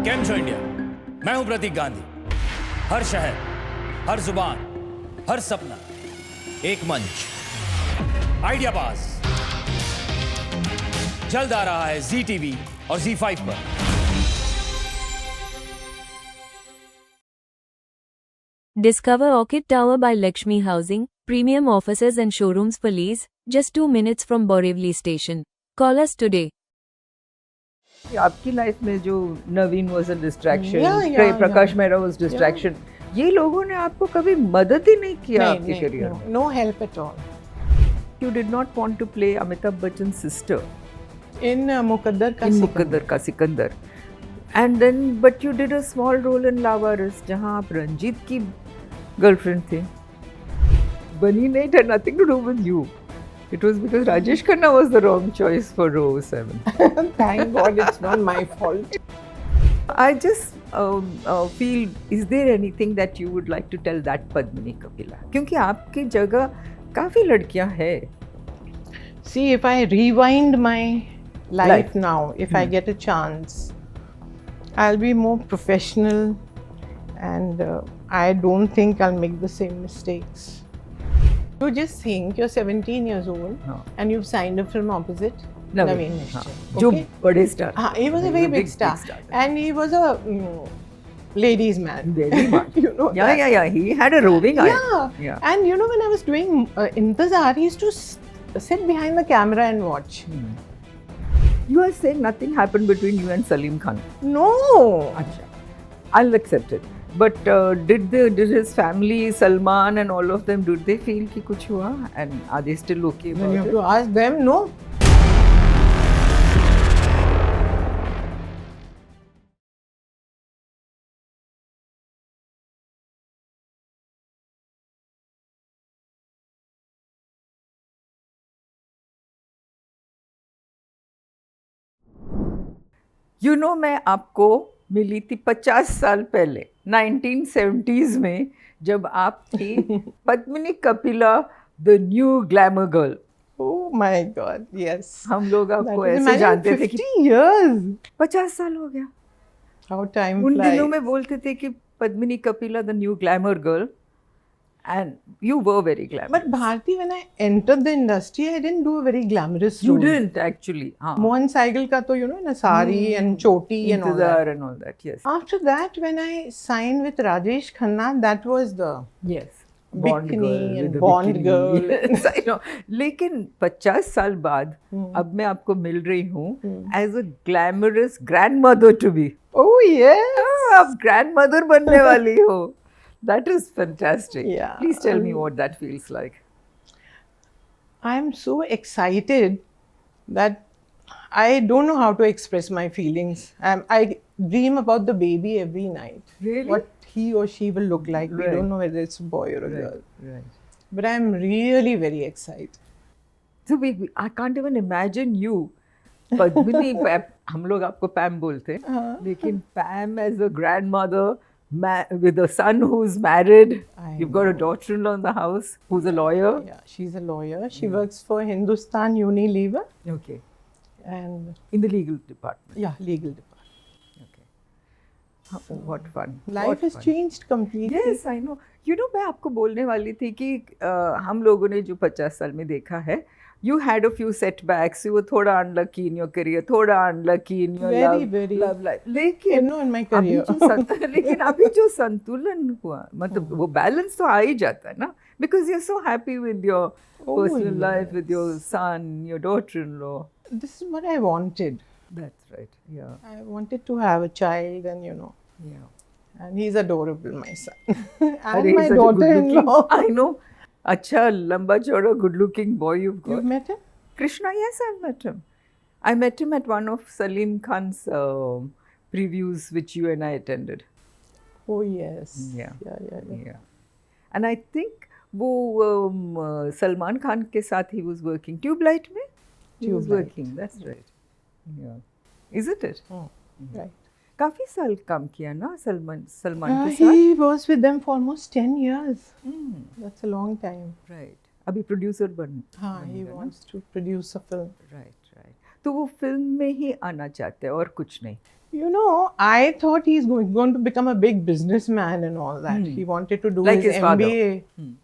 केम छो इंडिया। मैं हूं प्रतीक गांधी। हर शहर, हर जुबान, हर सपना, एक मंच, आइडिया पास। जल्द आ रहा है जी टीवी और ZEE5 पर। Discover Orchid Tower by Lakshmi Housing, premium offices and showrooms for lease, just 2 minutes from Borivali station. Call us today. आपकी लाइफ में जो Naveen was a distraction, Prakash Mehra was distraction, ये लोगों ने आपको कभी मदद ही नहीं किया आपके करियर में? No help at all. You did not want to play Amitabh Bachchan's sister In मुकद्दर का Sikandar, and then but you did a small role in Lawaris जहाँ आप रंजीत की गर्लफ्रेंड थे। बनी नहीं, it had nothing to do with you. It was because Rajesh Khanna was the wrong choice for Row 7. Thank God it's not my fault. I just feel, is there anything that you would like to tell that Padmini Kapila? क्योंकि आपकी जगह काफ़ी लड़कियां हैं। See, if I rewind my life now, if I get a chance, I'll be more professional and I don't think I'll make the same mistakes. You just think you're 17 years old and you've signed a film opposite Naveen Nishchal. जो बड़े star. He was a very big star. And he was a ladies' man. Very much. You know that. Yeah. He had a roving eye. Yeah. And you know, when I was doing Intezar, he used to sit behind the camera and watch. You are saying nothing happened between you and Salim Khan? No. Achha. I'll accept it. But did his family, Salman and all of them, did they feel कि कुछ हुआ? And are they still okay about You have it? to ask them, no. You know, मैं आपको मिली थी 50 साल पहले 1970s में, जब आप थी Padmini Kapila, the new glamour girl. Oh my God, yes. हम लोग आपको That is, ऐसे जानते थे कि 50 years. 50 साल हो गया। How time उन flies. दिनों में बोलते थे कि Padmini Kapila the new glamour girl, and you were very glamorous. But Bharti, when I entered the industry, I didn't do a very glamorous You role. didn't actually. Mohan Saigal ka to, you know, in a sari and choti and all that. Intezar and all that, yes. After that, when I signed with Rajesh Khanna, that was the Yes. bikini and with a Bond bikini. girl. Yes, I know. लेकिन 50 साल बाद अब मैं आपको मिल रही हूँ as a glamorous grandmother to be. Oh yes. आप grandmother बनने वाली हो. That is fantastic. Yeah. Please tell me what that feels like. I'm so excited that I don't know how to express my feelings. I dream about the baby every night. Really? What he or she will look like. Right. We don't know whether it's a boy or a girl. Right. But I'm really very excited. So I can't even imagine you. Padmini, हम लोग आपको पैम बोलते हैं, लेकिन पैम as a grandmother, with a son who's married, you've got a daughter-in-law in the house who's a lawyer. Yeah, she's a lawyer. She works for Hindustan Unilever. Okay. And In the legal department. yeah, legal department. Okay. What fun. Life What has fun. changed completely. Yes, I know. You know, मैं आपको बोलने वाली थी कि हम लोगों ने जो 50 साल में देखा है, you had a few setbacks. You were थोड़ा unlucky in your career, थोड़ा unlucky in your Very. love life. लेकिन No, in my career. लेकिन अभी जो संतुलन हुआ, मतलब वो balance तो आ ही जाता है ना, because you're so happy with your personal life, with your son, your daughter-in-law. This is what I wanted. That's right. Yeah. I wanted to have a child, and you know, Yeah. and he's adorable, my son, and अरे, my such a daughter-in-law. I know. अच्छा, लंबा चौड़ा good looking boy you've got. You've met him? Krishna, yes, I've met him. I met him at one of Salim Khan's previews which you and I attended. Oh yes. Yeah. Yeah. And I think वो Salman Khan के साथ he was working. Tubelight में? He was Tubelight. working, that's right. Yeah. Isn't it? Right. काफी साल काम किया ना सलमान के साथ? He was with them for almost 10 years. That's a long time. Right. अभी प्रोड्यूसर बन He wants to produce a film. Right. तो वो फिल्म में ही आना चाहते हैं और कुछ नहीं. You know, I thought he's going to become a big businessman and all that. He wanted to do Like his his father. MBA.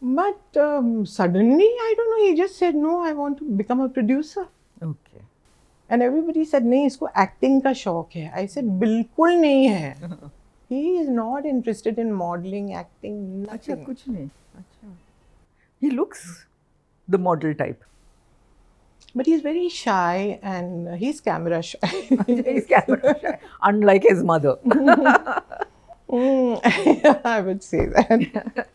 But suddenly, I don't know, he just said, no, I want to become a producer. Okay. And everybody said, नहीं इसको acting का शौक है. I said, बिल्कुल नहीं है. He is not interested in modeling, acting, अच्छा nothing. कुछ नहीं. अच्छा. He looks the model type. But he's very shy and he's camera shy. He's camera shy, unlike his mother. I would say that.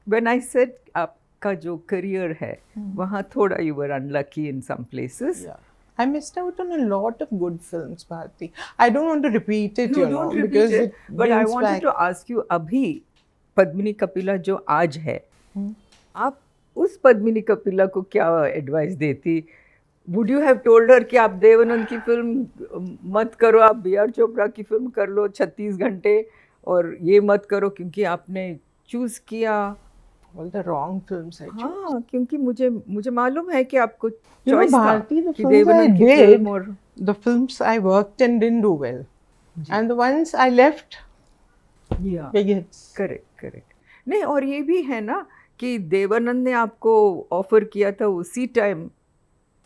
When I said आपका जो career है, वहाँ थोड़ा you were unlucky in some places. Yeah. I missed out on a lot of good films, Bharti. I don't want to repeat it, No, you know, don't repeat because it. But I brings wanted back- to ask you, अभी पद्मिनी कपिला जो आज है, आप उस पद्मिनी कपिला को क्या advice देती? Would you have told her कि आप देवानंद की फिल्म मत करो, आप बी.आर. चोपड़ा की फिल्म कर लो 36 घंटे, और ये मत करो क्योंकि आपने चूज किया? all the wrong films I chose. हाँ, क्योंकि मुझे मालूम है कि आपको You know, चॉइस था Bharti, the कि films I देवानंद की did, फिल्म और the films I worked in didn't do well. And the ones I left, या big hits. करेक्ट. नहीं, और ये भी है ना कि देवानंद ने आपको ऑफर किया था उसी टाइम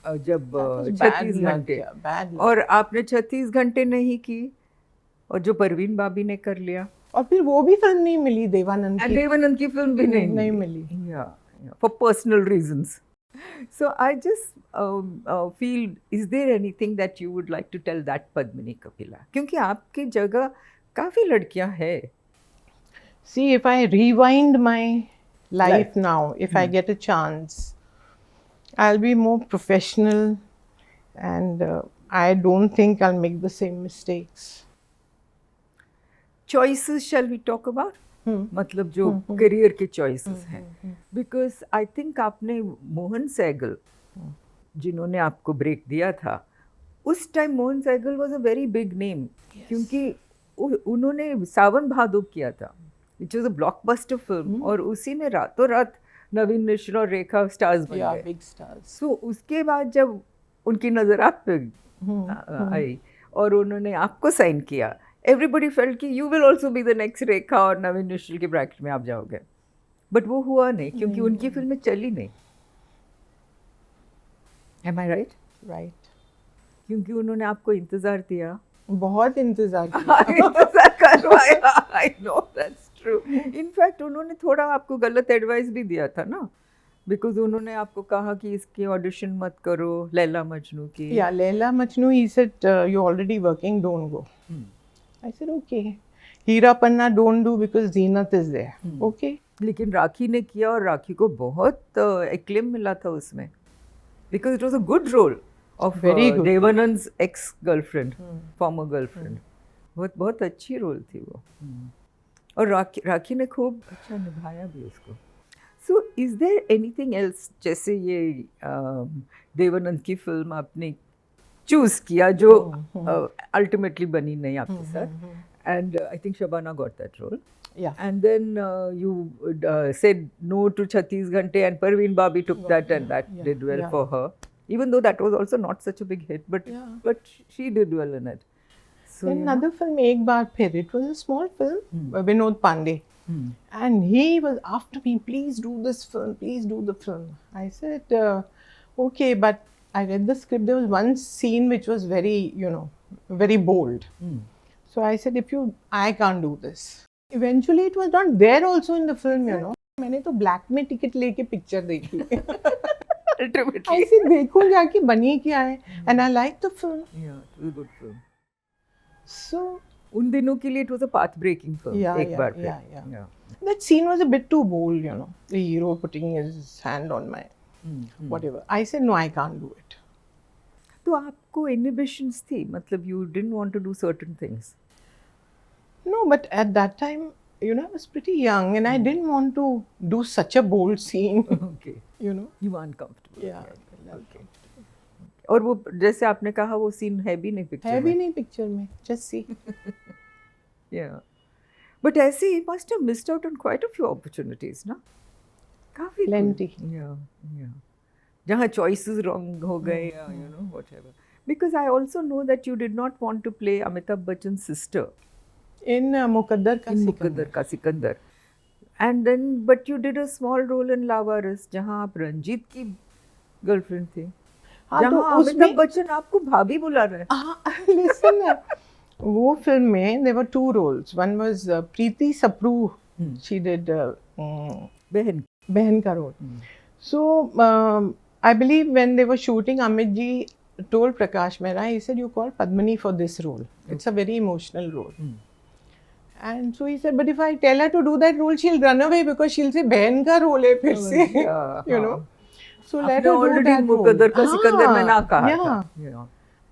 जब That was 36 bad luck, घंटे, yeah, bad luck. और आपने 36 घंटे नहीं की, और जो परवीन बाबी ने कर लिया, और फिर वो भी फिल्म नहीं मिली देवानंद की. देवानंद की फिल्म भी नहीं मिली. For personal reasons. So I just feel, is there anything that you would like to tell that Padmini Kapila? क्योंकि आपकी जगह काफ़ी लड़कियां हैं. See, if I rewind my life Life. now, if I get a chance, I'll be more professional and I don't think I'll make the same mistakes. Choices shall we talk about? मतलब जो career के choices हैं, because I think आपने मोहन सहगल, जिन्होंने आपको break दिया था, उस time Mohan Sehgal was a very big name, क्योंकि उन्होंने सावन भादो किया था, which was a blockbuster film, और उसी में रातों रात नवीन मिश्रा और रेखा स्टार्स बन Yeah, गए. big stars. सो उसके बाद जब उनकी नज़र आप पे आई और उन्होंने आपको साइन किया, एवरीबडी फेल्ट कि you will also be the next Rekha, और नवीन मिश्रा के ब्रैकेट में आप जाओगे. बट वो हुआ नहीं, क्योंकि उनकी फिल्में चली नहीं. एम आई राइट? Right. क्योंकि उन्होंने आपको इंतज़ार दिया, बहुत इंतजार किया. इंतज़ार करवाया. I know that's true. In fact उन्होंने थोड़ा आपको गलत एडवाइस भी दिया था ना, बिकॉज उन्होंने आपको कहा कि इसकी ऑडिशन मत करो लैला मजनू की. Yeah, Leila Majnu, he said, you're already working, don't go. I said, okay. Heera Panna, don't do because Zeenat is there. Okay. लेकिन राखी ने किया, और राखी को बहुत एक्लेम मिला था उसमें, because it was a good role of Very good. Dev Anand ex girlfriend, former girlfriend. बहुत अच्छी रोल थी वो. और राखी ने खूब अच्छा निभाया भी उसको. So is there anything else, जैसे ये देवानंद की फिल्म आपने चूज किया जो अल्टीमेटली बनी नहीं आपके साथ, and I think Shabana got that role. Yeah. And then you said no to 36 Ghante, and Parveen Babi took that, and that did well for her. Even though that was also not such a big hit, but she did well in it. So Then another film, Ek Baar Phir, it was a small film, Vinod Pandey. And he was after me, please do this film, please do the film. I said, okay, but I read the script. There was one scene which was very, very bold. So I said, I can't do this. Eventually, it was not there also in the film, मैंने तो black में ticket लेके picture देखी. ultimately, ऐसे देखो जाके बनी क्या है, and I liked the film. yeah, it was a good film. So उन दिनों के लिए it was a path-breaking film. एक बार फिर. yeah. That scene was a bit too bold, the hero putting his hand on my whatever. I said, no, I can't do it. तो आपको inhibitions थी, मतलब you didn't want to do certain things. No, but at that time, I was pretty young and I didn't want to do such a bold scene, Okay. you know. You were uncomfortable. Yeah. Okay. और वो जैसे आपने कहा वो scene है भी नहीं picture है में. भी नहीं पिक्चर में, just see. Yeah. But ऐसे you must have missed out on quite a few opportunities, ना? काफी. Plenty. Yeah. जहाँ choices wrong हो गए या you know whatever. Because I also know that you did not want to play Amitabh Bachchan's sister In Mukaddar Ka in Sikandar. Mukaddar Ka Sikandar. And then but you did a small role in Lawaris जहाँ आप रंजीत की girlfriend थी. हाँ, तो जहाँ उसमें- अमिताभ बच्चन आपको भाभी बुला रहे हैं. Listen, वो फिल्म में there were two roles. One was Preeti Sapru. She did बहन. बहन का role. So I believe when they were shooting, Amit ji told Prakash Mehra, he said, "You call Padmini for this role. It's a very emotional role." And so he said, "But if I tell her to do that role, she'll run away because she'll say बहन का role है फिर से." Yeah, You know. So let आपने her do already that role. मुकद्दर का सिकंदर में ना कहा Yeah. था. You know.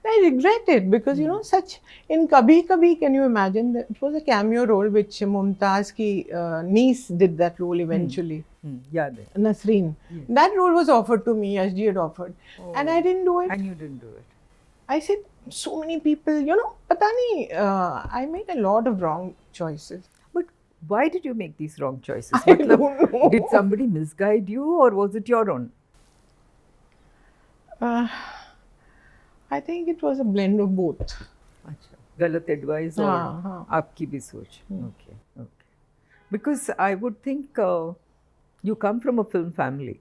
I regret it because you know such in Kabhi Kabhi, can you imagine that it was a cameo role which Mumtaz ki niece did that role eventually. याद है. Nasreen. That role was offered to me, SG had offered, and I didn't do it. And you didn't do it. I said so many people, you know, pata nahi, I made a lot of wrong choices. But why did you make these wrong choices? I don't know. Did somebody misguide you or was it your own? I think it was a blend of both. अच्छा, गलत advice और हाँ, हाँ. आपकी भी सोच. Okay, okay. Because I would think you come from a film family.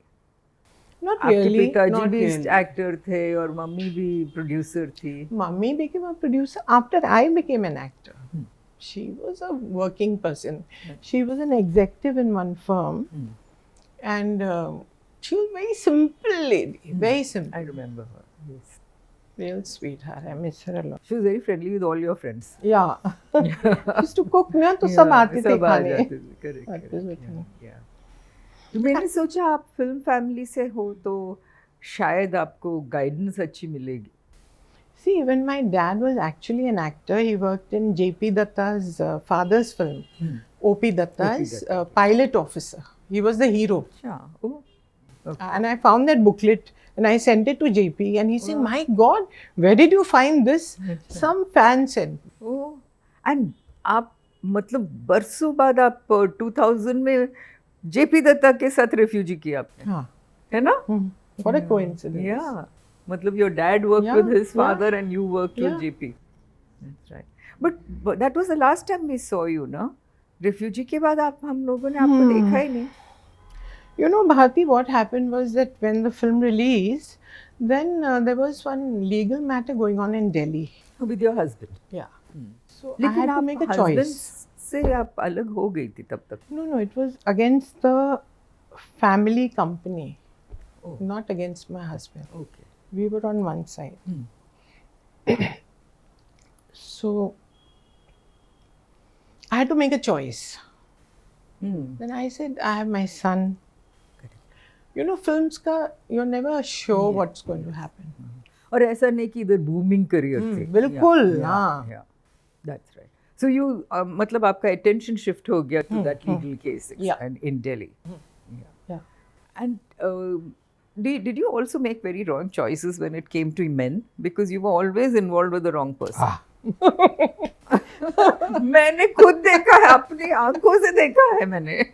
Not आपके really. पिताजी Not भी really. एक्टर थे और मम्मी भी प्रोड्यूसर थी. Mummy became a producer after I became an actor. She was a working person. She was an executive in one firm, and she was very simple lady. Very simple. I remember her. Yes. Real sweetheart. I miss her a lot. She was very friendly with all your friends. Yeah. She used to cook ना तो सब आते थे सब आ खाने. जाते थे. Correct, आते correct. थे. Yeah. तो मैंने सोचा आप फिल्म फैमिली से हो तो शायद आपको गाइडेंस अच्छी मिलेगी. See, when my dad was actually an actor, he worked in J.P. Datta's father's film, O.P. Datta's pilot officer. He was the hero. अच्छा. Oh. Okay. And I found that booklet and I sent it to JP and he said, "My God, where did you find this?" Some fan said. Oh. And आप मतलब बरसों बाद आप 2000 में JP Dutta के साथ refugee किया आपने, हाँ. है ना? What a coincidence. Yeah. मतलब your dad worked Yeah, with his yeah. father and you worked with Yeah. JP. That's right. But that was the last time we saw you, ना? Refugee के बाद आप हम लोगों ने आपको देखा ही नहीं. You know, Bharti, what happened was that when the film released, then there was one legal matter going on in Delhi. With your husband. Yeah. So I लेकिन had to आप make a husband choice. से आप अलग हो गई थी तब तक. No, it was against the family company, not against my husband. Okay. We were on one side. So I had to make a choice. Then I said, I have my son. You know, films ka, you're never sure what's going to happen. और ऐसा नहीं कि इधर booming career थी. बिल्कुल, हाँ. Yeah, that's right. So you मतलब आपका attention shift हो गया to that legal case Yeah. and in Delhi. Yeah. And did you also make very wrong choices when it came to men? Because you were always involved with the wrong person. मैंने खुद देखा है, अपनी आंखों से देखा है मैंने.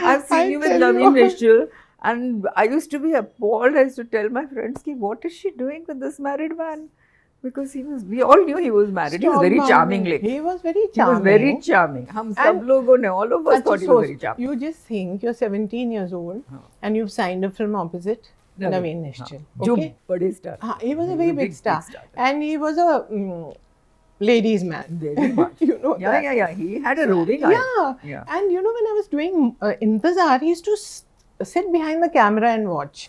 I've seen you with tell Naveen you. Nishchal, and I used to be appalled. I used to tell my friends, "Ki, what is she doing with this married man?" Because we all knew he was married. He was very Stop charming. bombing. He was very He was charming. very charming. हम सब And- लोगों ने, all of us thought he was very So, charming. you just think you're 17 years old and you've signed a film opposite Naveen Nishchal. जो Okay? बड़े star. He was a He very was a big star. star. And he was a ladies' man. Very much. You know that. Yeah. He had a roving eye. Yeah. And you know, when I was doing Intezar, he used to sit behind the camera and watch.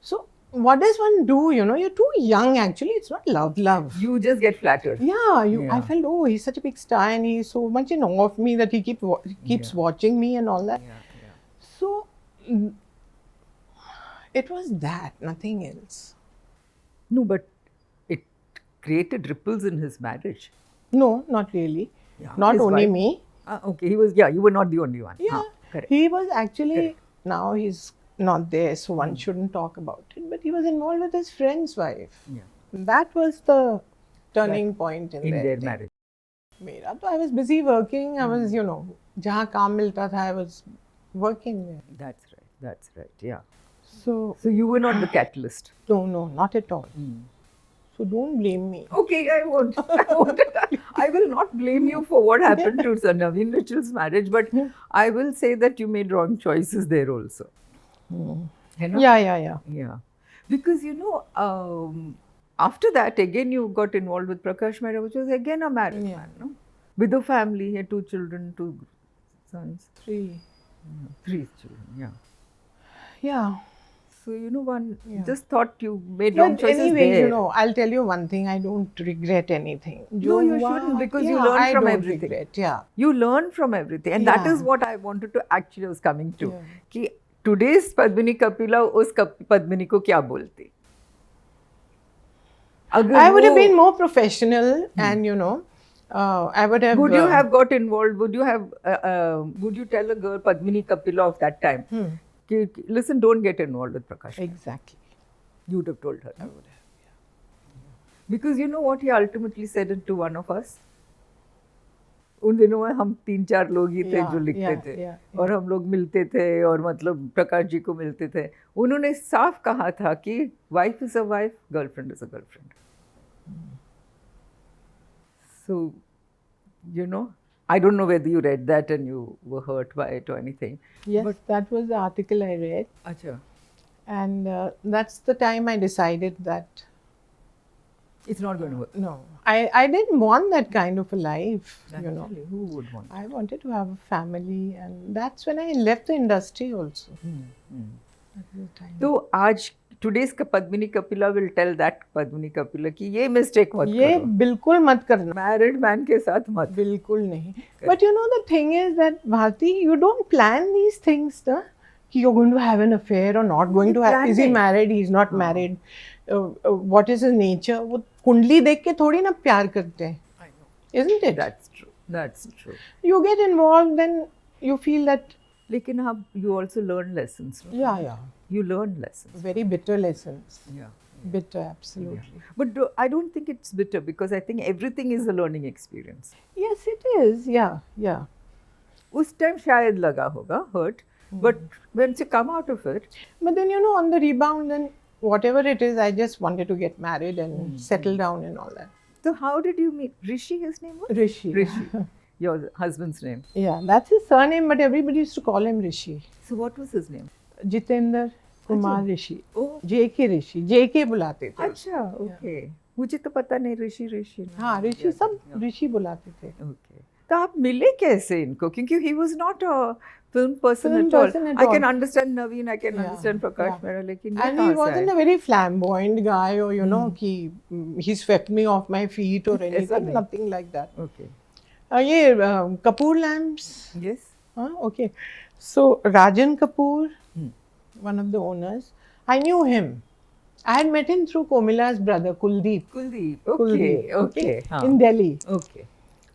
So, what does one do? You know, you're too young actually. It's not love. You just get flattered. Yeah, I Yeah. felt, oh, he's such a big star and he's so much in awe of me that he keeps watching me and all that. Yeah. So, it was that, nothing else. No, but it created ripples in his marriage. No, not really. Yeah, Not his only wife- me. Okay, he was, you were not the only one. Yeah. Correct. He was actually, now he's not there, so one shouldn't talk about it. But he was involved with his friend's wife. Yeah. That was the turning point in their thing. marriage. मेरा तो I was busy working. I was, you know, जहाँ काम मिलता था, I was working there. That's right. Yeah. So So you were not the catalyst. no, not at all. So don't blame me. Okay, I won't. I will not blame you for what happened to Sir Naveen Mitchell's marriage, but I will say that you made wrong choices there also. You know? Yeah. Yeah. Because, after that, again, you got involved with Prakash Mehra, which was again a married man, no? With a family, he had 2 children, 2 sons. 3. 3 children, yeah. Yeah. So, one just thought you made wrong But choices anyway, there. I'll tell you one thing. I don't regret anything. No, you Jo hua, shouldn't, because you yeah, learn I from don't everything. Regret, yeah. You learn from everything, and that Yeah. is what I wanted to actually was coming to. कि today's Padmini Kapila उस Padmini को क्या बोलती? अगर I would have वो- been more professional, and I would have. Would you have got involved? Would you have? Would you tell a girl Padmini Kapila of that time? कि, listen, don't get involved with Prakash. Exactly. You would have told her. I would have. Because you know what he ultimately said to one of us. उन दिनों में हम 3-4 लोग ही थे जो लिखते थे और हम लोग मिलते थे और मतलब प्रकाश जी को मिलते थे. उन्होंने साफ कहा था कि wife is a wife, girlfriend is a girlfriend. So, I don't know whether you read that and you were hurt by it or anything. Yes, that was the article I read, Acha, and that's the time I decided that it's not going to work. no, I didn't want that kind of a life. Actually, who would want? I wanted to have a family, and that's when I left the industry also. That was the time. तो आज today's Padmini Kapila will tell that Padmini Kapila कि ये mistake मत ये करो. बिल्कुल मत करना. Married man के साथ मत. बिल्कुल नहीं. But the thing is that Bharti, you don't plan these things, na? कि you're going to have an affair or not going to have. Is he married? He's not married. What is his nature? वो कुंडली देख के थोड़ी ना प्यार करते हैं. I know. Isn't it? That's true. That's true. You get involved, then you feel that. लेकिन अब you also learn lessons. No? Yeah. You learn lessons. Very bitter lessons. Yeah. Bitter, absolutely. But I don't think it's bitter because I think everything is a learning experience. Yes, it is. Yeah. उस time शायद लगा होगा hurt, but once you come out of it, But then, on the rebound, then whatever it is, I just wanted to get married and settle down and all that. so how did you meet Rishi? His name was Rishi. Rishi, your husband's name. Yeah, that's his surname, but everybody used to call him Rishi. So what was his name? Jitendra Kumar Rishi. Oh, JK Rishi. JK बुलाते थे. अच्छा, okay. मुझे तो पता नहीं ऋषि. हाँ, ऋषि सब ऋषि बुलाते थे. Okay. तो आप मिले कैसे इनको? क्योंकि he was not a film person Film at all. person at I all. can understand Naveen, I can Yeah, understand Prakash yeah. Mehra, लेकिन ये And कहाँ he से wasn't आए? a very flamboyant guy, or कि he swept me off my feet or ऐसा anything. नहीं. Nothing like that. Okay. ये Kapoor lamps. Yes. Okay. So Rajan Kapoor, one of the owners, I knew him. I had met him through Komila's brother Kuldeep. Kuldeep. Kuldeep, Okay. हाँ. In Delhi. Okay.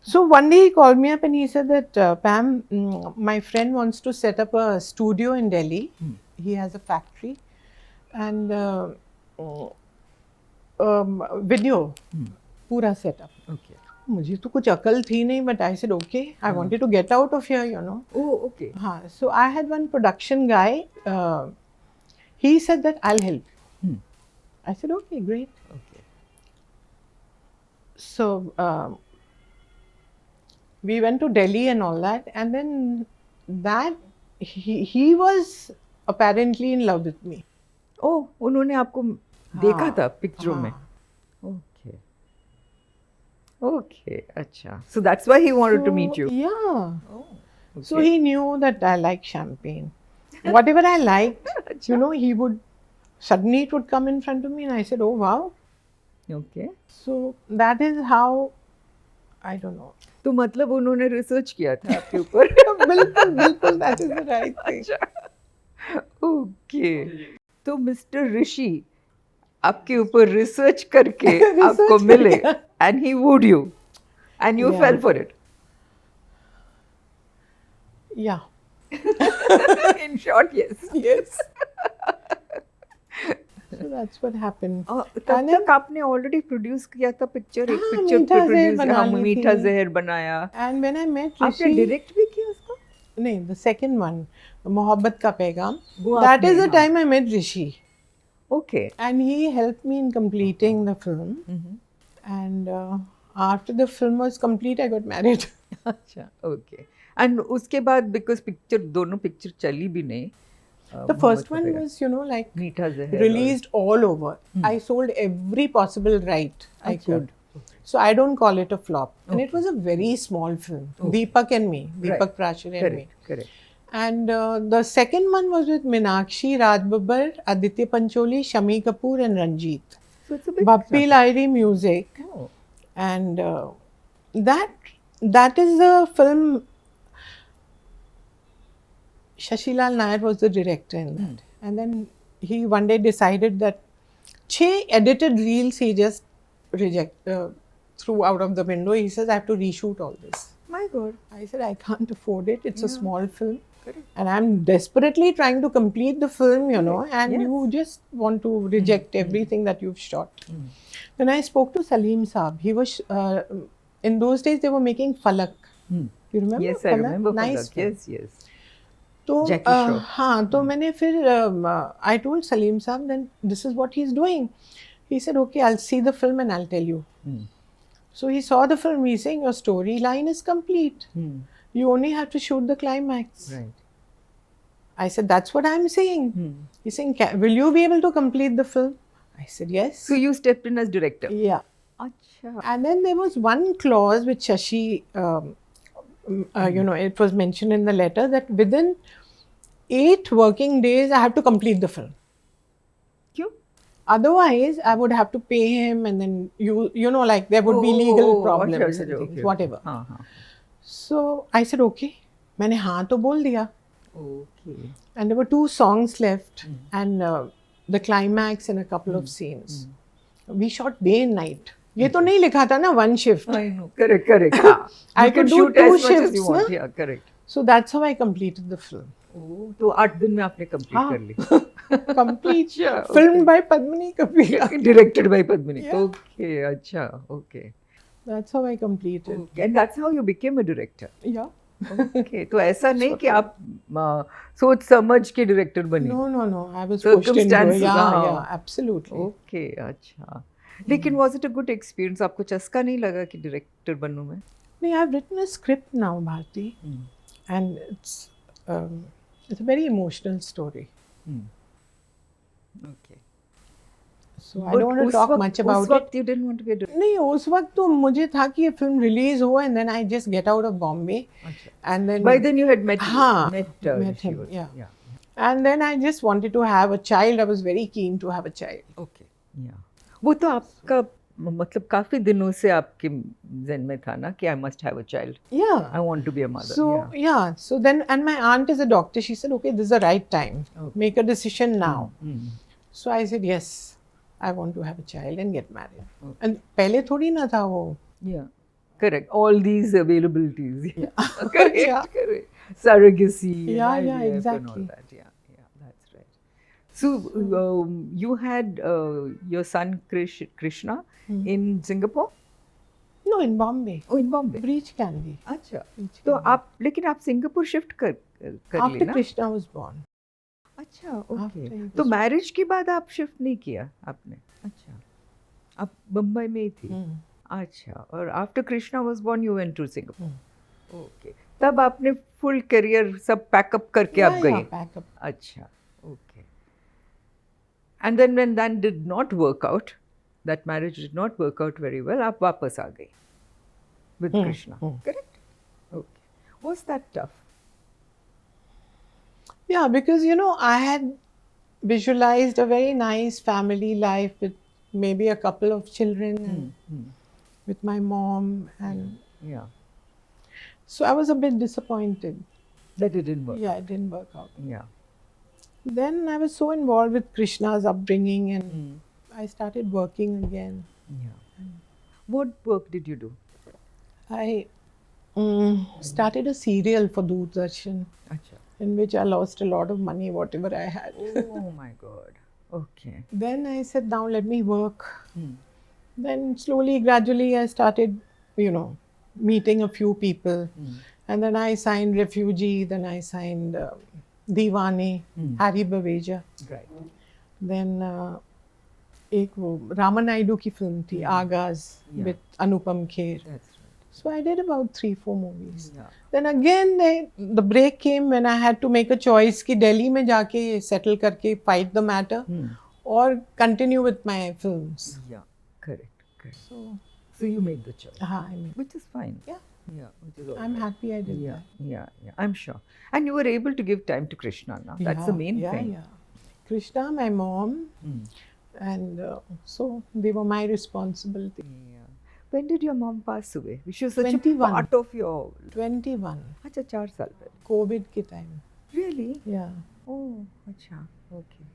So one day he called me up and he said that Pam, my friend wants to set up a studio in Delhi. He has a factory and video, पूरा setup. Okay. मुझे तो कुछ अकल थी नहीं, but I said okay. I wanted to get out of here, Oh, okay. हाँ, so I had one production guy. He said that I'll help. I said okay, great. Okay. So we went to Delhi and all that, and then that he was apparently in love with me. Oh, उन्होंने आपको देखा था पिक्चरों में. Okay. Okay. अच्छा. So that's why he wanted to meet you. Yeah. Oh. Okay. So he knew that I like champagne. Whatever I liked, he would suddenly it would come in front of me, and I said, "Oh wow!" Okay. So that is how, I don't know. तो मतलब उन्होंने research किया था आपके ऊपर. बिल्कुल, that is the right thing. Okay. तो mister ऋषि आपके ऊपर रिसर्च करके आपको मिले and he would you and you Yeah. Fail for it. Yeah. In short yes. Yes. So that's what happened. तब तक आपने ऑलरेडी प्रोड्यूस किया था पिक्चर. एक हाँ, पिक्चर मीठा जहर प्रोड्यूस बना ली मीठा थी. जहर बनाया. And when I met आपने Rishi, डायरेक्ट भी किया उसको? No, the second one, Mohabbat Ka Paigam. वो That is आपने, the time I met Rishi, Okay. and he helped me in completing the film. And after the film was complete, I got married. अच्छा, okay. And उसके बाद because picture दोनों picture चली भी नहीं. The first one was, like मीठा जहर. released all over. I sold every possible right I अच्छा. could. So I don't call it a flop. And it was a very small film. Deepak and me, Deepak Prashar and me. Correct. And the second one was with Meenakshi, Raj Babbar, Aditya Pancholi, Shami Kapoor, and Ranjit. So it's a big Bappi Lahiri music. Oh. And that is the film. Shashilal Nair was the director in that. And then he one day decided that 6 edited reels he just threw out of the window. He says, I have to reshoot all this. My God. I said, I can't afford it. It's a small film. Correct. And I'm desperately trying to complete the film, and Yes. you just want to reject everything that you've shot. Then I spoke to Salim Saab. He was, in those days, they were making Falak. You remember? Yes, I Falak? remember. Nice Falak. film. Yes. तो Jackie Shroff. हाँ तो मैंने फिर I told Salim Saab then this is what he's doing. He said okay, I'll see the film and I'll tell you. So he saw the film. He's saying your storyline is complete. You only have to shoot the climax. Right. I said that's what I'm saying. He's saying will you be able to complete the film? I said yes. So you stepped in as director. Yeah. अच्छा. And then there was one clause which Shashi, it was mentioned in the letter that within 8 working days I have to complete the film. क्यों? Otherwise, I would have to pay him, and then like there would be legal problems and things, okay. whatever. हाँ. So I said okay. मैंने हाँ तो बोल दिया. Okay. And there were 2 songs left, and the climax and a couple of scenes. We shot day and night. ये तो नहीं लिखा था ना one shift. I know. Correct. हाँ. I You can could do shoot 2 as much as shifts, you want. na? Yeah, correct. So that's how I completed the film. Oh, तो 8 दिन में आपने complete हाँ. कर ली. Complete. अच्छा, Filmed by Padmini Kapila. Directed by Padmini. Yeah. Okay, अच्छा, okay. That's how I completed. Okay. And that's how you became a director. Yeah. Okay. तो ऐसा नहीं कि आप सोच समझ के director बनी. No. I was pushed into it. Circumstances, Yeah, हाँ. absolutely. Okay, अच्छा. लेकिन was it a good experience? आपको चस्का नहीं लगा कि director बनूं मैं? No, I've written a script now, Bharti, and it's a very emotional story. Okay. So I don't want to talk much about उस it. वक्त you didn't want to be a director. नहीं उस वक्त तो मुझे था कि ये film release हो and then I just get out of Bombay अच्छा. and then By then you had met हाँ, met met him, Shiva. yeah. And then I just wanted to have a child. I was very keen to have a child. Okay. Yeah. वो तो आपका मतलब काफी दिनों से आपके ज़हन में था ना कि I must have a child. Yeah. I want to be a mother. So yeah. So then, and my aunt is a doctor. She said, okay, this is the right time. Okay. Make a decision now. Mm. So I said, yes, I want to have a child and get married. And पहले थोड़ी ना था वो. Yeah. Correct. All these availabilities. Yeah. Correct. Yeah. Correct. Surrogacy. and Yeah, IVF and all exactly. that. Yeah. That's right. So you had your son Krishna in Singapore? No, in Bombay. Oh, in Bombay. Breach Candy. अच्छा. तो आप लेकिन आप Singapore shift कर After ली ना? Krishna was born. अच्छा, okay. After he तो was- marriage के बाद आप शिफ्ट नहीं किया आपने? अच्छा. आप बम्बई में ही थी? अच्छा. और after Krishna was born you went to Singapore. Okay. तब आपने फुल करियर सब पैकअप करके आप गई? Pack up. अच्छा. Okay. And then when that did not work out, that marriage did not work out very well, आप वापस आ गई with Krishna. Correct? Okay. Was that tough? Yeah, because I had visualized a very nice family life with maybe a couple of children and with my mom, and Yeah. so I was a bit disappointed. That it didn't work. Yeah, it didn't work out. Yeah. Then I was so involved with Krishna's upbringing, and I started working again. Yeah. What work did you do? I started a serial for Doordarshan Acha. in which I lost a lot of money, whatever I had. Oh my God. Okay. Then I said, now let me work. Then slowly, gradually, I started, meeting a few people. And then I signed Refugee, then I signed Deewani, Harry Baweja. Right. Then एक वो रामा नायडू की film थी आगाज Yeah. with Anupam Kher. That's right. So I did about 3-4 movies. Yeah. Then again the break came when I had to make a choice कि दिल्ली में जाके settle करके fight the matter or continue with my films. Yeah. Correct. Correct. So So you made the choice, हाँ, I mean, which is fine. yeah, Yeah. Which is all I'm right. happy I did Yeah. that. Yeah. Yeah. I'm sure. And you were able to give time to Krishna now. That's the main yeah, thing. Yeah. Krishna, my mom, and so they were my responsibility. Yeah. When did your mom pass away? She was such 21. a part of your. 21, अच्छा 4 साल पहले. COVID के time. Really? Yeah, Oh, अच्छा. Okay.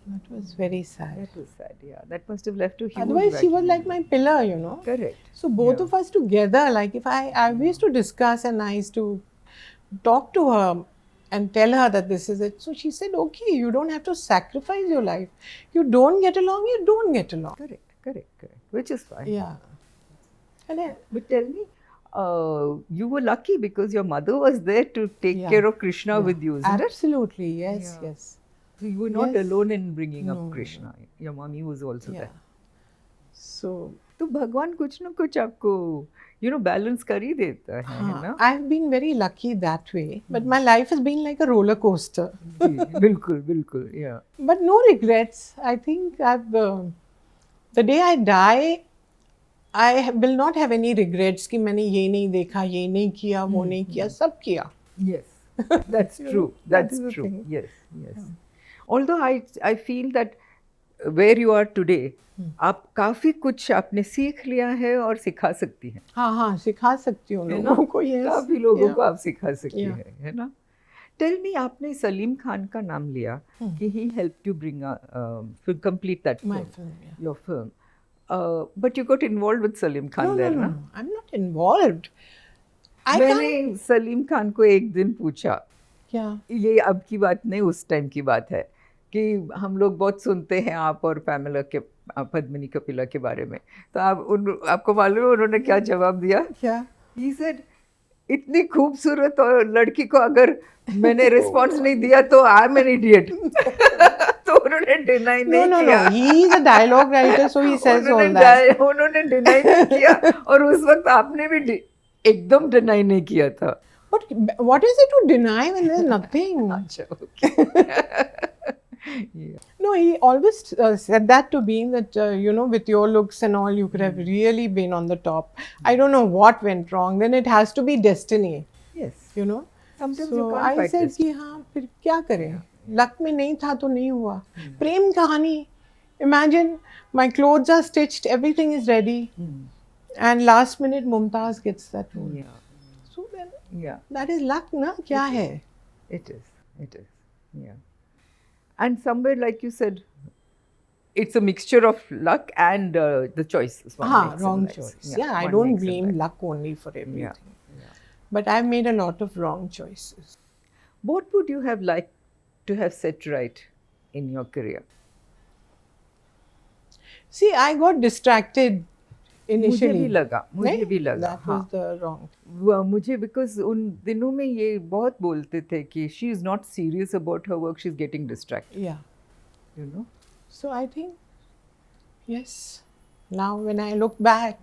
that was very sad. That was sad. Yeah. That must have left a huge. Otherwise, she was vacuum. like my pillar, you know. Correct. So both Yeah. of us together, like if I used to discuss and I used to talk to her and tell her that this is it. So she said, okay, you don't have to sacrifice your life. You don't get along, you don't get along. Correct. Correct. Correct. Which is fine. Yeah. And But tell me, you were lucky because your mother was there to take Yeah. care of Krishna with you, isn't it? absolutely, yes, Yeah. yes. So you were not Yes. alone in bringing up No, Krishna. Your mommy was also Yeah. there. So तो भगवान कुछ ना कुछ आपको balance कर ही देता है ना? I've been very lucky that way, but my life has been like a roller coaster. जी, बिल्कुल बिल्कुल. Yeah. But no regrets. I think the day I die, I will not have any regrets कि मैंने ये नहीं देखा, ये नहीं किया, वो नहीं किया, सब किया. Yes. That's true. that That's is the true. thing. Yes. Yes. Although I feel that where you are today, आप काफी कुछ आपने सीख लिया है और सिखा सकती हैं. हाँ, सिखा सकती हूँ है ना? लोगों को. Yes. काफी लोगों Yeah. को आप सिखा सकती Yeah. हैं, है ना? Tell me, आपने सलीम खान का नाम लिया कि he helped you bring to complete that My film, film, yeah. your film. But you got involved with Salim Khan No, there, no, ना? no. I'm not involved. I मैंने can't. सलीम खान को एक दिन पूछा, क्या? ये अब की बात नहीं, उस टाइम की बात है, कि हम लोग बहुत सुनते हैं आप और पैमेला के पद्मिनी कपिला के बारे में, तो आपको मालूम है उन्होंने क्या जवाब दिया? क्या? He said, इतनी खूबसूरत और लड़की को अगर मैंने रिस्पॉन्स नहीं दिया तो आई एम एन इडियट. तो उन्होंने डिनाई नहीं No, किया. he is a dialogue writer, so he says all that. उन्होंने डिनाई नहीं किया और उस वक्त आपने भी एकदम डिनाई नहीं किया था. But what is it to deny when there's nothing? अच्छा, okay. Yeah. No, he always said that to me that, with your looks and all, you could have really been on the top. I don't know what went wrong. Then it has to be destiny, Yes. you know. Sometimes you So can't I fight said destiny. कि हाँ फिर क्या करें, luck में नहीं था तो नहीं हुआ. प्रेम कहानी. Imagine my clothes are stitched, everything is ready, and last minute Mumtaz gets that role. Yeah. So then Yeah. that is luck, ना? क्या है? It is. It is. Yeah. And somewhere, like you said, it's a mixture of luck and the choices. one makes in Wrong life. choice. Yeah, I one don't makes in blame life. luck only for everything. Yeah. But I've made a lot of wrong choices. What would you have liked to have set right in your career? See, I got distracted initially. मुझे भी लगा. That हाँ. was the wrong. मुझे because उन दिनों में ये बहुत बोलते थे कि she is not serious about her work, she's getting distracted. Yeah. You know. So I think, yes. Now when I look back,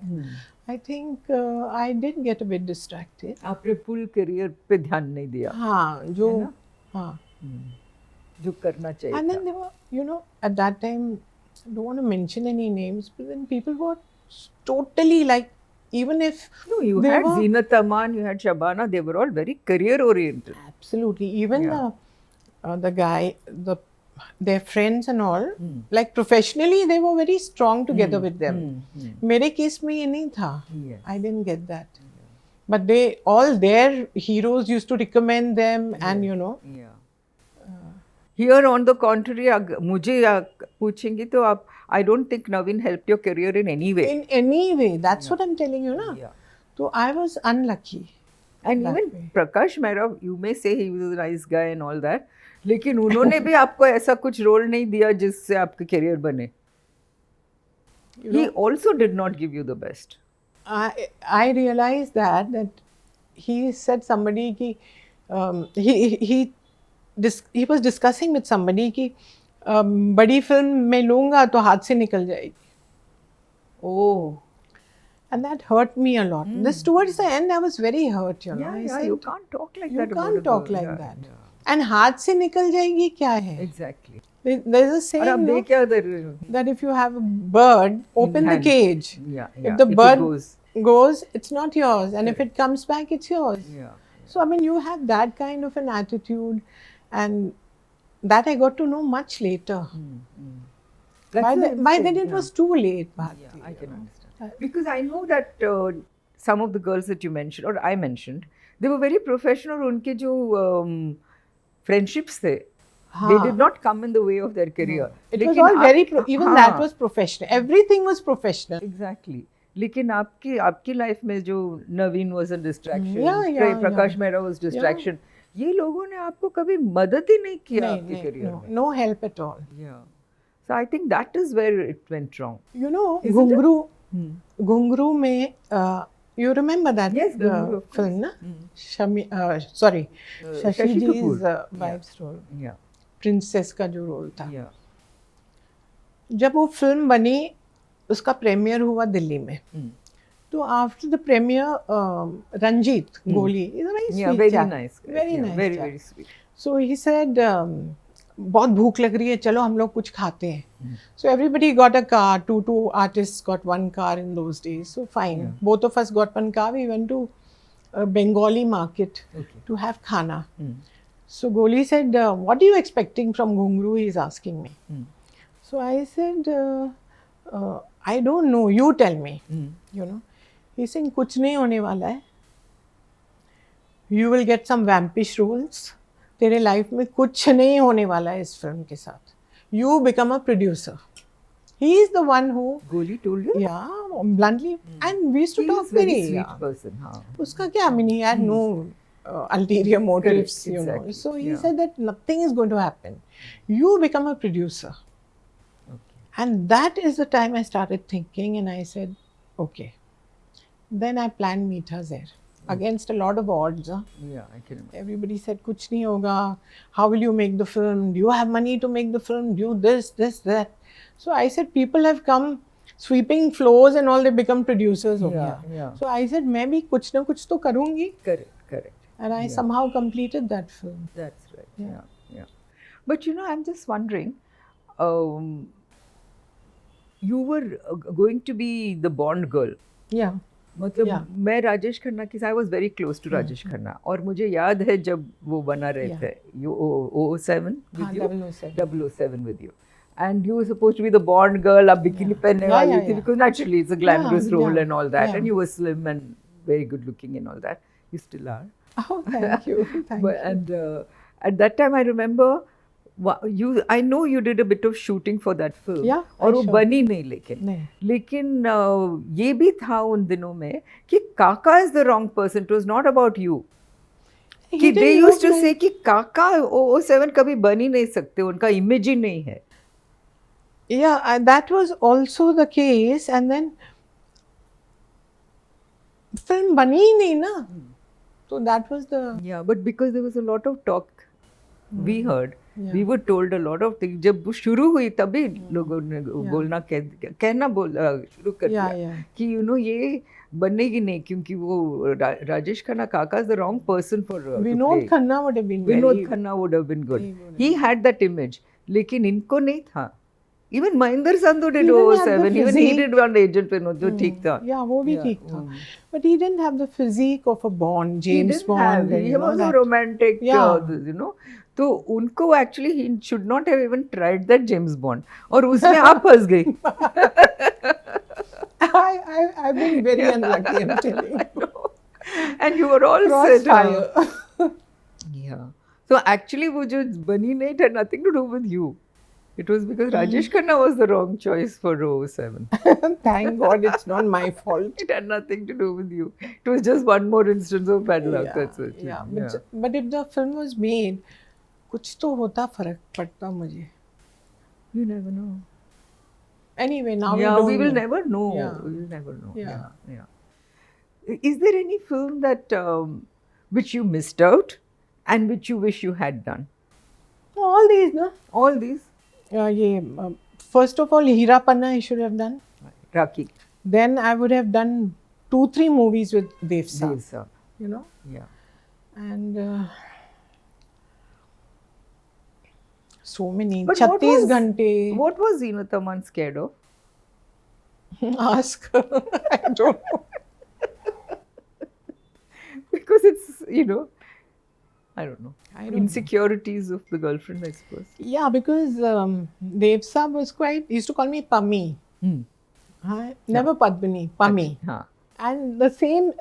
I think I did get a bit distracted. आपने full career पे ध्यान नहीं दिया. हाँ, जो हाँ. जो करना चाहिए And था. then there were, at that time, I don't want to mention any names, but then people were totally like, even if No, you they had were- Zeenat Aman, you had Shabana, they were all very career oriented. Absolutely. Even the guy, their friends and all, like professionally, they were very strong together with them. मेरे case में ये नहीं था. Yes. I didn't get that. But all their heroes used to recommend them, and Yeah. Here on the contrary, मुझे पूछेंगी तो आप, I don't think Naveen helped your career in any way. in any way, that's what I'm telling you, na. Yeah. So I was unlucky. And that even way. Prakash Mehra, you may say he was a nice guy and all that, लेकिन उन्होंने भी आपको ऐसा कुछ role नहीं दिया जिससे आपका करियर बने. You He know, also did not give you the best. I realized that he said somebody ki he was discussing with somebody कि बड़ी फिल्म में लूँगा तो हाथ से निकल जाएगी. Oh. And that hurt me a lot. This towards the end, I was very hurt. You know, Yeah, I yeah, said, you can't talk like you that. about can't a talk girl. like Yeah, that. yeah. And हाथ से निकल जाएगी क्या है? Exactly. There's a और saying अब no, देख क्या उधर that if you have a bird, open the hand. cage. Yeah, yeah. If the it bird goes. it's not yours, and if it comes back, it's yours. Yeah. So I mean, you have that kind of an attitude, and that I got to know much later. By then it was too late, Bharti. Yeah, I can understand. Because I know that some of the girls that you mentioned, or I mentioned, they were very professional. उनके जो friendships थे, they did not come in the way of their career. It was लेकिन all very even that हाँ, was professional. Everything was professional. Exactly. लेकिन आपकी life में जो नवीन was a distraction, Prakash Mehra was distraction. ये लोगों ने आपको कभी मदद ही नहीं किया आपके करियर में. No help at all. Yeah. So I think that is where it went wrong. You know, Ghungru में you remember that film, na? Shashi Ji's wife's role. Yeah. Princess का जो रोल था. Yeah. जब वो film बनी, उसका premiere हुआ दिल्ली में. तो after the premiere, Ranjit Goli is a very sweet very chap. nice guy. Very nice very chap. very sweet. So he said, बहुत भूख लग रही है, चलो हम लोग कुछ खाते हैं. So everybody got a car. Two artists got one car in those days. So fine. Both of us got one car. We went to a Bengali market to have khana. So Goli said, what are you expecting from Ghungru? He is asking me. So I said, I don't know. You tell me. You know. He said, कुछ नहीं होने वाला है. You will get some vampish roles. तेरे life में कुछ नहीं होने वाला है इस फिल्म के साथ. You become a producer. He is the one who. Goli told you? Yeah, bluntly. And we used to talk very very. sweet person. हाँ. उसका क्या? I mean, he had no ulterior motives, Correct, you know. exactly. So he said that nothing is going to happen. You become a producer. And that is the time I started thinking, and I said, okay. Then I planned Meet Her There. Against a lot of odds. Yeah, I can imagine. Everybody said, kuch nahi hoga. How will you make the film? Do you have money to make the film? Do you this, that? So I said, people have come sweeping floors and all, they become producers over here. Yeah. So I said, मैं भी कुछ ना कुछ तो करूँगी. Correct. And I somehow completed that film. That's right. Yeah. But you know, I'm just wondering, you were going to be the Bond girl. Yeah. मतलब मैं राजेश खन्ना की I was very close to Rajesh Khanna और मुझे याद है जब वो बना रहे थे you 007 with you 007 with you and you were supposed to be the Bond girl, ab bikini pehne wali thi, because naturally it's a glamorous role and all that, and you were slim and very good looking and all that. You still are. Oh, thank you. Thank you. And at that time I remember I know you did a bit of shooting for that film. Yeah, और वो बनी नहीं लेकिन ये भी था उन दिनों में कि काका is the wrong person. It was not about you. कि they used to say कि काका 007 कभी बन ही नहीं सकते, उनका इमेज ही नहीं है. Yeah, that was also the case, and then film बनी ही नहीं ना. So that was the. Yeah, but because there was a lot of talk, we heard. We were told a lot of things. जब वो शुरू हुई तभी लोगों ने बोलना कहना शुरू कर दिया कि you know ये बनेगी नहीं क्योंकि वो राजेश खन्ना काका is the wrong person for Vinod Khanna would have been Vinod Khanna would have been good. He had that image. लेकिन इनको नहीं था. Even Mahinder Sandhu did 007. Even he did one agent film जो ठीक था. Yeah, वो भी ठीक था. But he didn't have the physique of a Bond, James Bond. He was a romantic, you know. तो उनको actually he should not have even tried that James Bond. और उसमें आप फंस गई. I've been very unlucky, I'm telling you. And you were all crossfire. Yeah. So actually वो जो बनी नहीं, it had nothing to do with you. It was because Rajesh Khanna was the wrong choice for 007. Thank God it's not my fault. It had nothing to do with you. It was just one more instance of bad luck. That's it. Yeah. But if the film was made, कुछ तो होता फर्क पड़ता मुझे. You never know. Anyway, now we will never know. Yeah. We will never know. Yeah. Is there any film that which you missed out and which you wish you had done? All these, no? All these? First of all, Hira Panna I should have done. Raki, Then I would have done 2-3 movies with Dev Saab, Dev Saab. you know. Yeah. And so many. But what 36 was- Ghante. What was Zenat Aman scared of? Ask her. I don't know. Because it's, I don't know. I don't know. Insecurities of the girlfriend, I suppose. Yeah, because Dev Saab was he used to call me Pami. Hmm. Never Padmini, Pami. Haan. And the same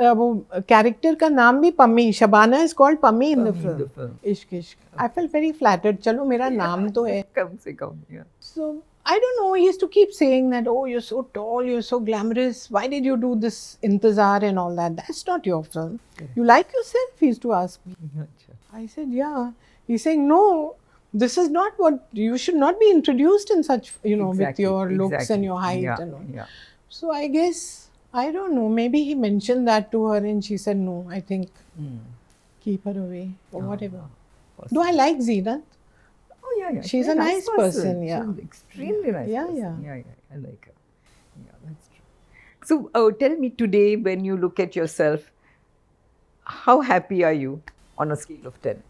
character का नाम भी Pami. Shabana is called Pami in the Pami in film. the film. Ishq, ishq. I felt very flattered. चलो मेरा नाम तो है. Come se come, yeah. So I don't know. He used to keep saying that, oh, you're so tall, you're so glamorous. Why did you do this Intezar and all that? That's not your film. You like yourself? He used to ask me. Acha. I said, yeah. He's saying, no, this is not what you should not be introduced in such, with Exactly, your looks exactly. and your height Yeah, and all. yeah. So I guess, I don't know, maybe he mentioned that to her and she said, no, I think keep her away or whatever. Do I like Zeenat? Oh, yeah, yeah. She's a very nice person, yeah. She's extremely nice Yeah, person. yeah. Yeah, I like her. Yeah, that's true. So, tell me today, when you look at yourself, how happy are you on a scale of 10?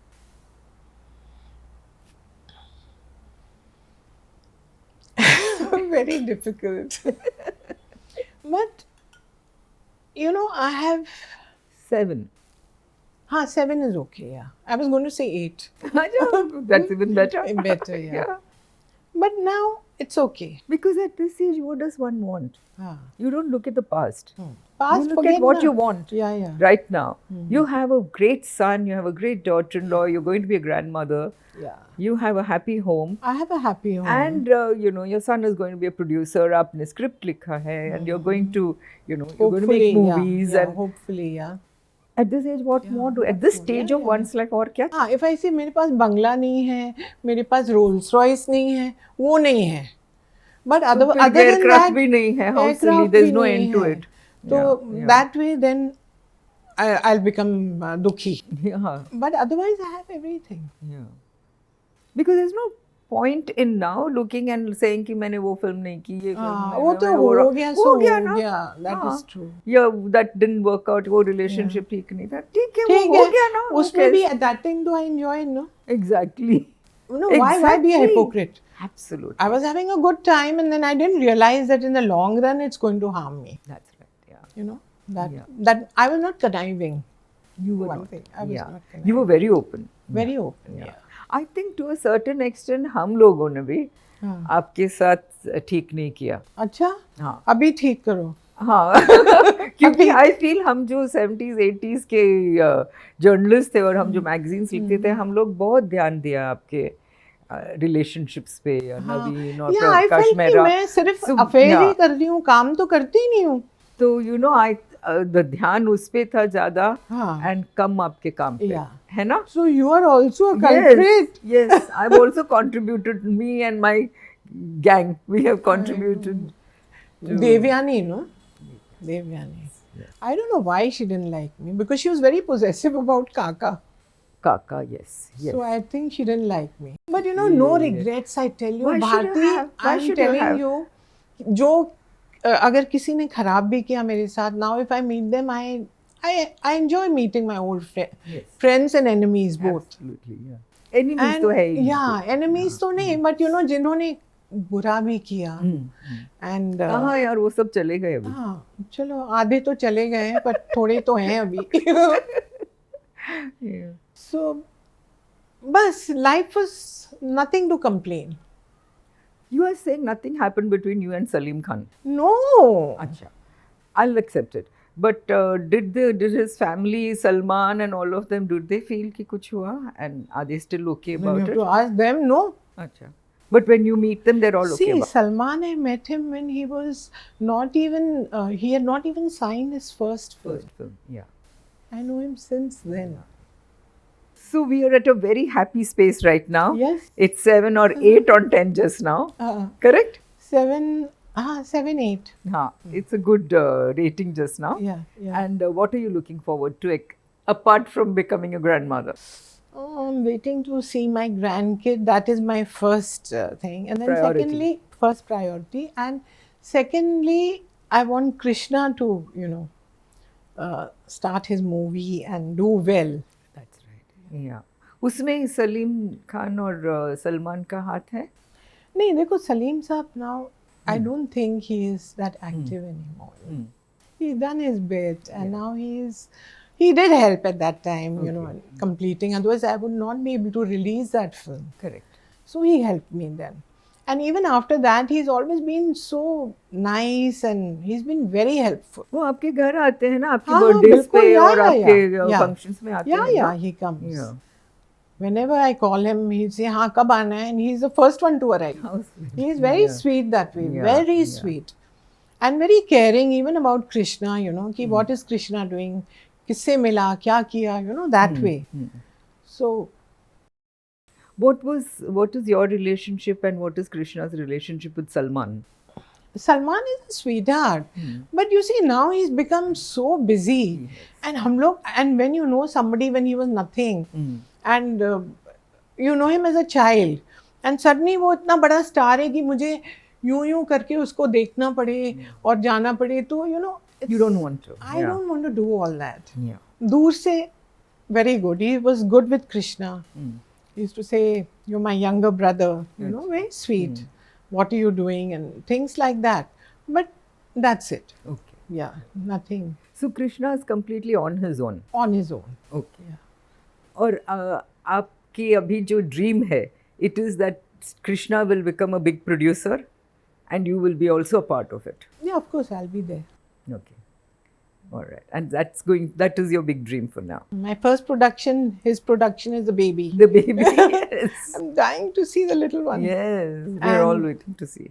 Very difficult. But, I have, 7. 7 is okay, yeah. I was going to say 8. That's even better. Better, yeah. But now, it's okay. Because at this age, what does one want? You don't look at the past. Past, You look forget at what na. you want Yeah, yeah. right now. You have a great son, you have a great daughter-in-law, you're going to be a grandmother, Yeah. you have a happy home. I have a happy home. And your son is going to be a producer. आपने script लिखा है, and you're going to, you're going to make movies. yeah, And hopefully, yeah. at this age, what more do? At this stage of one's life, और क्या? हाँ, if I say मेरे पास बंगला नहीं है, मेरे पास रोल्स रॉयस नहीं है, वो नहीं है. But other फिर than aircraft that, भी नहीं है. How silly, aircraft there's भी no नहीं end to है. it. So Yeah. that way, then I'll become dukhi. Yeah, But otherwise, I have everything. yeah. Because there's no point in now looking and saying कि मैंने वो film नहीं की, ये film हाँ, नहीं, वो तो मैंने हो गया, हो so गया हो ना. गया. That हाँ. is true. Yeah, that didn't work out. वो relationship ठीक नहीं था. ठीक है, ठीक वो हो है. गया ना. who उसमें भी cares? at that time, do I enjoy it? No. Exactly. No. Why be a Exactly. hypocrite? Absolutely. I was having a good time, and then I didn't realize that in the long run, it's going to harm me. That's right. Yeah. That I was not conniving. You were One not. thing, I was yeah. not conniving. You were very open. Very open. Yeah. Yeah. I think to a certain extent हम लोगों ने भी हाँ. आपके साथ ठीक नहीं किया. अच्छा. हाँ. अभी ठीक करो. हाँ. क्योंकि आई फील हम जो 70s 80s के जर्नलिस्ट थे और हम जो मैगजीन्स लिखते थे, हम लोग बहुत ध्यान दिया आपके रिलेशनशिप्स पे, नवीन और Yeah, I प्रकाश felt कि मेहरा. मैं सिर्फ So, अफेयर ही yeah. कर रही हूँ, काम तो करती ही नहीं हूँ. तो आई द ध्यान उस पे था ज्यादा हाँ. एंड कम आपके काम पे, Yeah. है ना? So you are also a culprit. Yes, I've also contributed. Me and my gang, we have contributed. to- Devyani, no? Devyani. I don't know why she didn't like me, because she was very possessive about Kaka. Kaka, yes, yes. So I think she didn't like me. But no regrets, I tell you. Why should you Bharti, have? Why I'm should you telling have? you, जो अगर किसी ने खराब भी किया मेरे साथ, now if I meet them, I enjoy meeting my old Yes. friends and enemies both. Absolutely, yeah. Enemies And तो है ही नहीं yeah, enemies तो नहीं, but जिन्होंने बुरा भी किया. And कहाँ यार वो सब चले गए अभी. हाँ, चलो आधे तो चले गए हैं, पर थोड़े तो हैं अभी. Yeah. So, बस life was nothing to complain. You are saying nothing happened between you and Salim Khan. No. Acha, I'll accept it. But did his family, Salman and all of them, did they feel कि कुछ हुआ? And are they still okay You about have it? to ask them, no. Acha. But when you meet them, they're all okay See, about it. Salman, I met him when he was not even, he had not even signed his first film. First film, yeah. I know him since then. So we are at a very happy space right now. Yes. It's 7 or 8 on 10 just now. Correct? 7, 7, 8. It's a good rating just now. Yeah, yeah. And what are you looking forward to, apart from becoming a grandmother? Oh, I'm waiting to see my grandkid. That is my first thing. And then Priority. secondly, first priority. And secondly, I want Krishna to, start his movie and do well. That's right. Yeah. उसमें सलीम खान और सलमान का हाथ है? नहीं देखो सलीम साहब now I don't think he is that active anymore. He's done his bit and now he did help at that time, completing. Otherwise, I would not be able to release that film. Correct. So he helped me then. And even after that, he's always been so nice and he's been very helpful. वो आपके घर आते हैं ना, आपके हाँ, birthday बिल्कुल, पे yeah, और yeah, आपके yeah. फंक्शंस में आते हैं Yeah, ना? he comes. Yeah. Whenever I call him, he'll say, हाँ, कब आना है? And he's the first one to arrive. How sweet. He is very Yeah. sweet that way, Yeah, very yeah. sweet. And very caring even about Krishna, कि what is Krishna doing? किससे मिला? क्या किया? That way. So, what is your relationship and what is Krishna's relationship with Salman? Salman is a sweetheart. But you see, now he's become so busy. And and when you know somebody when he was nothing, and you know him as a child, and suddenly वो इतना बड़ा star है कि मुझे यूं करके उसको देखना पड़े और जाना पड़े, तो You don't want to. I don't want to do all that. Yeah. दूर से very good. He was good with Krishna. He used to say, "You're my younger brother." Very sweet. What are you doing and things like that. But that's it. Okay. Yeah, nothing So Krishna is completely on his own. on his own. Okay. और आपकी अभी जो dream है, it is that Krishna will become a big producer and you will be also a part of it. Yeah, of course, I'll be there. Okay. All right. And that is your big dream for now. My first production, his production is the baby. The baby. Yes. I'm dying to see the little one. Yes. We're all waiting to see.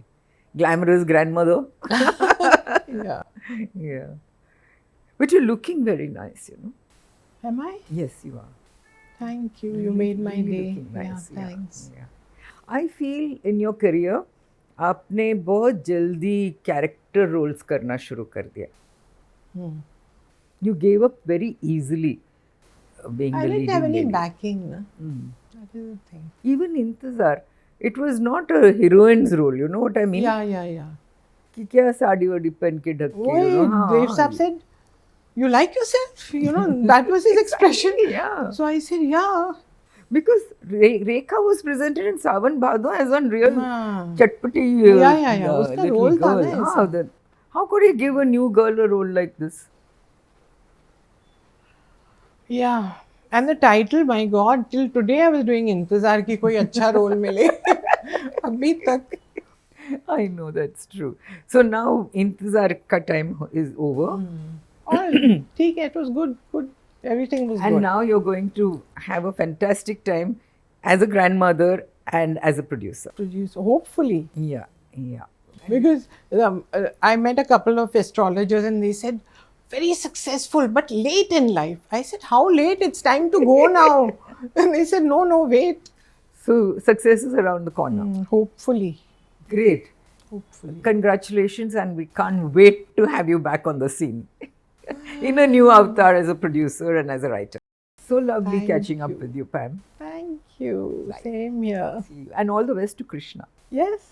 Glamorous grandmother. Yeah. Yeah. But you're looking very nice, Am I? Yes, you are. Thank you. You made my Really day. looking nice. Yeah, thanks. Yeah. I feel in your career, आपने बहुत जल्दी character roles करना शुरू कर दिया. You gave up very easily being I the didn't leading have any lady. backing. No? That is the thing. Even Intezar, it was not a heroine's role, you know what I mean? Yeah. कि क्या साड़ी वाड़ी पहन के ढक के, Dev Saab said, "You like yourself?" That was his expression. Yeah. So I said, "Yeah." Because Rekha was presented in Sawan Bhadon as one real chatpati Yeah. उसका little role था girl. ना ऐसा. How could he give a new girl a role like this? Yeah. And the title, my God, till today I was doing इंतजार कि कोई अच्छा role मिले. अभी तक. I know that's true. So now Intezar ka time is over. All ठीक है, it was good. Everything was And good. now you're going to have a fantastic time as a grandmother and as a producer. Produce, hopefully. Yeah. Because I met a couple of astrologers and they said, very successful, but late in life. I said, how late? It's time to go now. And they said, no, wait. So success is around the corner. Hopefully. Great. Hopefully. Congratulations, and we can't wait to have you back on the scene in a new avatar as a producer and as a writer. So lovely Thank catching up you. with you, Pam. Thank you. Same here. See you. And all the best to Krishna Yes.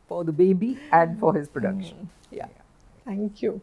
for the baby and for his production. Yeah. Thank you.